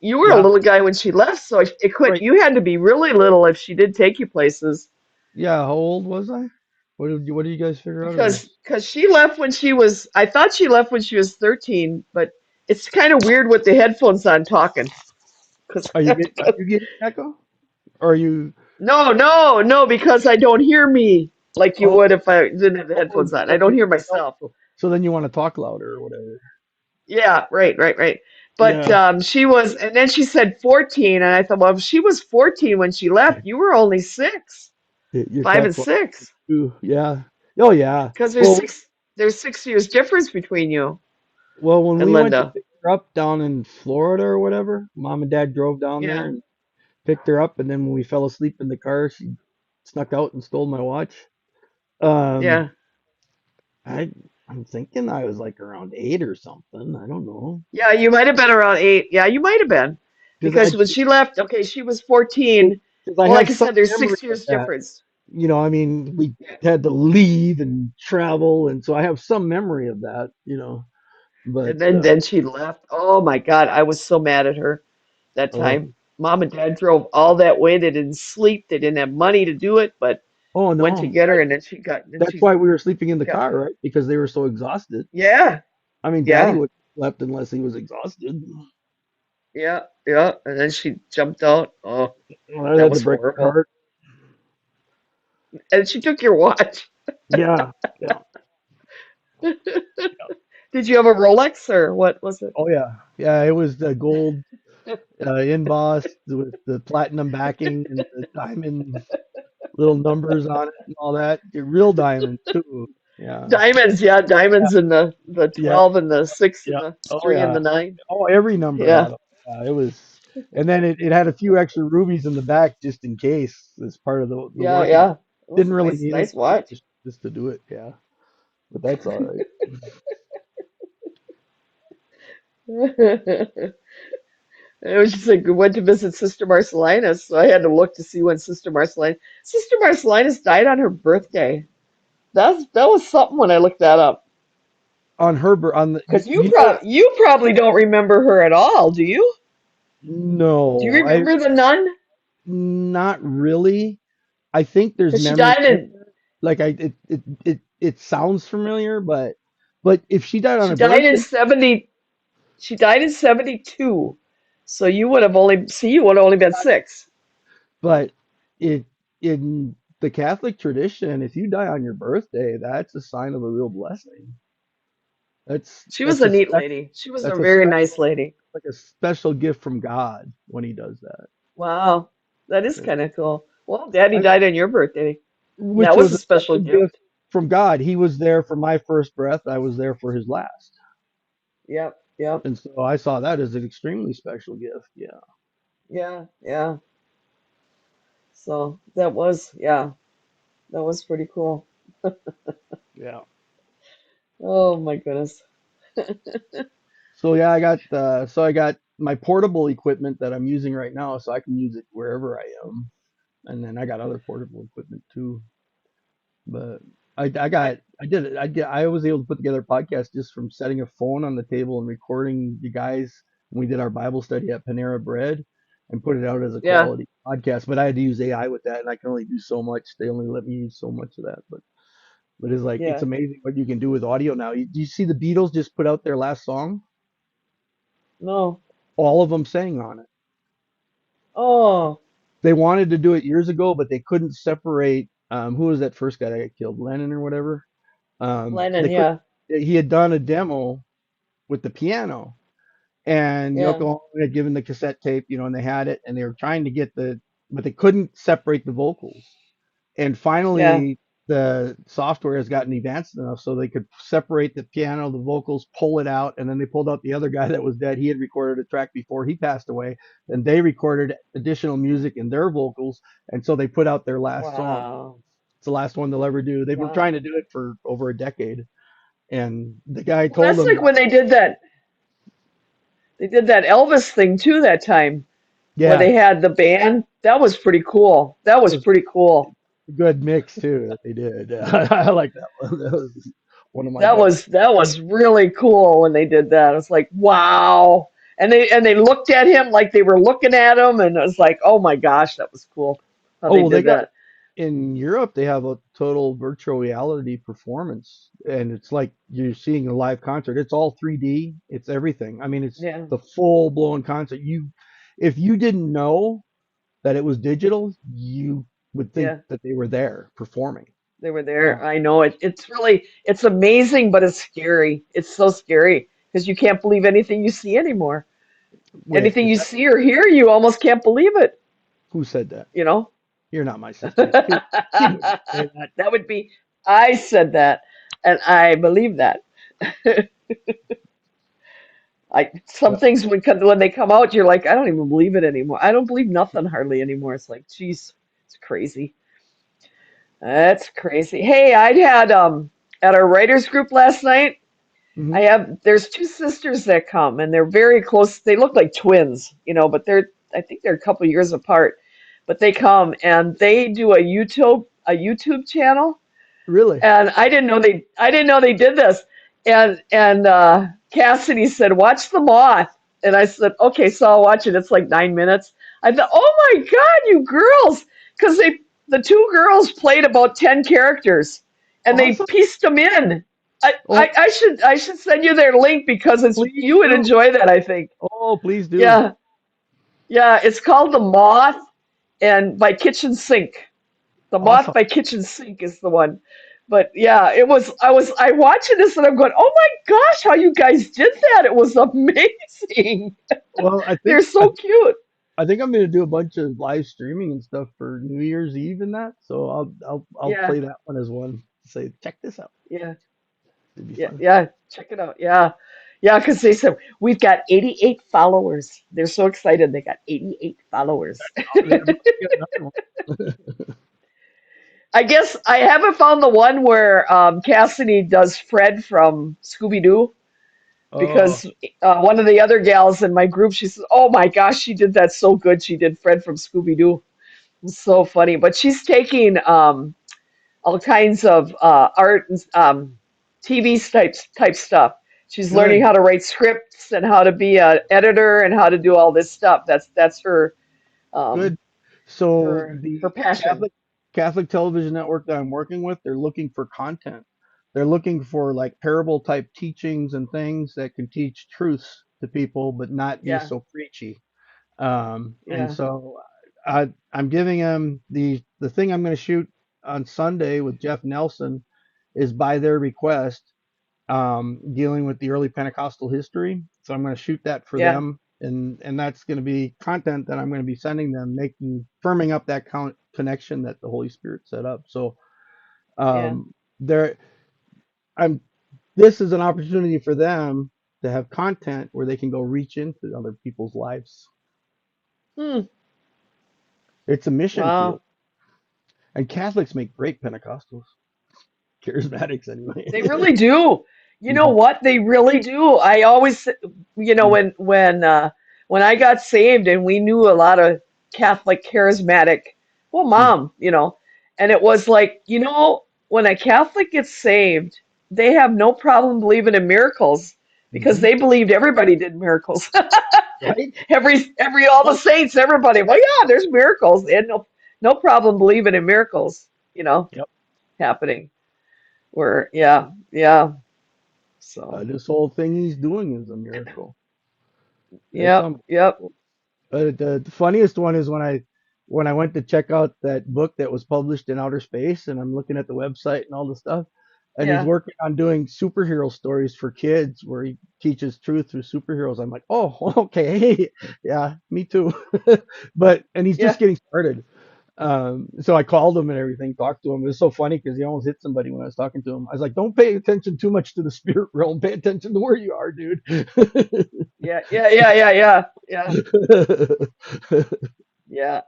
you were a Yeah, little guy when she left, so it could right. you had to be really little if she did take you places Yeah, how old was I? What did you guys figure out I was? because she left when she was I thought she left when she was 13, but it's kind of weird with the headphones on talking because Are you getting echo? Or are you no, because I don't hear me like you oh, would if I didn't have the oh headphones on. I okay. don't hear myself. So then you want to talk louder or whatever. Yeah, right. But Yeah. she was, and then she said 14, and I thought, well, if she was 14 when she left, you were only six, You're 5 and correct. 6, Ooh, yeah. Oh yeah. because Well, there's 6 years difference between you when and we went to Linda. pick her up down in Florida or whatever, mom and dad drove down there Yeah, and picked her up, and then when we fell asleep in the car, she snuck out and stole my watch. Um, yeah, I I'm thinking I was like around 8 or something. I don't know. yeah. You might have been around 8. Yeah, you might have been, Because I because when she left, okay, she was 14. because I Well, have like I some said, there's memory six of years that. difference. I mean, we Yeah. had to leave and travel, and so I have some memory of that. But And then she left. Oh my God, I was so mad at her that oh, time. Mom and Dad drove all that way. They didn't sleep. They didn't have money to do it, but oh went to no, get her, and then that's she why we were sleeping in the got. car, right? Because they were so exhausted. Yeah, I mean, Daddy yeah, would have slept unless he was exhausted. yeah. And then she jumped out. Oh, I that had to was break horrible. apart. And she took your watch. Yeah, yeah. Did you have a Rolex or what was it? Oh yeah, yeah. It was the gold embossed with the platinum backing and the diamond little numbers on it and all that. Real diamonds too. Yeah, Diamonds, yeah, yeah, diamonds in the yeah, 12 and the 6 and yeah. the Oh 3 and yeah. the 9. Oh, every number Yeah, had them. Yeah, it was, and then it had a few extra rubies in the back just in case as part of the working. yeah. It was Didn't a really nice, need them, nice watch. just to do it. Yeah, but that's all right. It was just like we went to visit Sister Marcellinus, so I had to look to see when Sister Marcellinus died on her birthday. That was something when I looked that up. On Herbert, Because you know, you probably don't remember her at all, do you? Do you no, I remember the nun? not really. I think there's Because memories in there. Like it sounds familiar, but if she died on she her died in birthday, 70 she died in 72. So you would have only been 6. but it in the Catholic tradition, if you die on your birthday, that's a sign of a real blessing. That's She was that's a a neat spec lady. She was a that's a very nice special lady. like a special gift from God when he does that. Wow. That is Yeah. kind of cool. Well, Daddy I, died on your birthday. That which was was a a special special gift gift. from God. He was there for my first breath. I was there for his last. Yep. And so I saw that as an extremely special gift. Yeah. Yeah. So that was pretty cool. Yeah. Oh my goodness. So yeah, I got my portable equipment that I'm using right now, so I can use it wherever I am. And then I got other portable equipment too. But I was able to put together a podcast just from setting a phone on the table and recording you guys when we did our Bible study at Panera Bread and put it out as a Yeah. quality podcast. But I had to use AI with that, and I can only do so much. They only let me use so much of that. But it's Yeah. amazing what you can do with audio now. Do you see the Beatles just put out their last song? No. All of them sang on it. Oh, They wanted to do it years ago, but they couldn't separate. Who was that first guy that got killed? Lennon or whatever. Lennon, They could. yeah. He had done a demo with the piano, and Yeah. Yoko Ono had given the cassette tape, and they had it, and they were trying to but they couldn't separate the vocals. And Yeah. finally, the software has gotten advanced enough so they could separate the piano, the vocals, pull it out, and then they pulled out the other guy that was dead. He had recorded a track before he passed away, and they recorded additional music in their vocals, and so they put out their last song. Wow. It's the last one they'll ever do. They've been trying Wow. to do it for over a decade, and the guy Well, told that's them, like when they did that Elvis thing too that time where yeah, they had the band. That was pretty cool. That it was was pretty cool. a good mix too that they did. I like that one. That was one of my That better. was that was really cool when they did that. It's like, wow. And they looked at him like they were looking at him, and it was like, oh my gosh, that was cool how Oh, they well, they did got that. in Europe, they have a total virtual reality performance, and it's like you're seeing a live concert. It's all 3D. It's everything. I mean, it's Yeah, the full blown concert. If you didn't know that it was digital, you would think yeah, that they were there performing. they were there. Uh, I know it. It's amazing, but it's scary. It's so scary because you can't believe anything you see anymore. wait, Anything is you that see or hear, you almost can't believe it. who said that? You know. You're not my sister. She wouldn't say that. That would be. I said that, and I believe that. Some Well, things when they come out, you're like, I don't even believe it anymore. I don't believe nothing hardly anymore. It's like, geez, it's crazy. That's crazy. Hey, I'd had at our writers group last night. mhm, There's two sisters that come, and they're very close. They look like twins, but I think they're a couple years apart. But they come and they do a YouTube channel, really? and I didn't know they did this. And Cassidy said, "Watch the moth." And I said, "Okay, so I'll watch it. It's like 9 minutes." I thought, "Oh my God, you girls!" Because the two girls played about 10 characters, and they Awesome. pieced them in. I, Oh, I, I should I should send you their link because please you would do. enjoy that, I think. Oh, please do. Yeah, yeah. It's called The Moth and by Kitchen Sink. The Moth Awesome. by Kitchen Sink is the one. But yeah, I watching this and I'm going, oh my gosh, how you guys did that. It was amazing. Well, They're so cute. I think I'm gonna do a bunch of live streaming and stuff for New Year's Eve and that. So I'll Yeah, play that one as one. Say, check this out. yeah, It'd be yeah, fun. yeah. Check it out. Yeah. Yeah, because they said we've got 88 followers. They're so excited they got 88 followers. Oh, they're about to get another one. I guess I haven't found the one where Cassidy does Fred from Scooby Doo. Oh, Because one of the other gals in my group, she says, "Oh my gosh, she did that so good. She did Fred from Scooby Doo. It was so funny." But she's taking all kinds of art and TV type stuff. She's learning good, how to write scripts and how to be an editor and how to do all this stuff. That's her um, good. So her the passion. Catholic television network that I'm working with, they're looking for content. They're looking for like parable type teachings and things that can teach truths to people, but not be Yeah, so preachy. And yeah, so I'm giving him the thing I'm going to shoot on Sunday with Jeff Nelson is by their request, dealing with the early Pentecostal history. So I'm going to shoot that for yeah, them, and that's going to be content that I'm going to be sending them, making firming up that connection that the Holy Spirit set up. So yeah. there, I'm. This is an opportunity for them to have content where they can go reach into other people's lives. Hmm. It's a mission field. Wow. And Catholics make great Pentecostals, charismatics anyway. They really do. You know Mhm, what? They really do. I always, mhm, when I got saved and we knew a lot of Catholic charismatic, well, mhm, and it was like, when a Catholic gets saved, they have no problem believing in miracles because mhm. they believed everybody did miracles. Right? All the Oh, saints, everybody. Well, yeah, there's miracles. They had no problem believing in miracles, yep. happening. Where, yeah, yeah. So, This whole thing he's doing is a miracle. It's yep, yep, unbelievable. The funniest one is when I went to check out that book that was published in outer space, and I'm looking at the website and all the stuff, and he's yeah, working on doing superhero stories for kids where he teaches truth through superheroes. I'm like, oh, okay, yeah, me too. And he's just yeah. getting started. So I called him and everything, talked to him. It was so funny because he almost hit somebody when I was talking to him. I was like, don't pay attention too much to the spirit realm. Pay attention to where you are, dude. Yeah, yeah, yeah, yeah, yeah, yeah, yeah.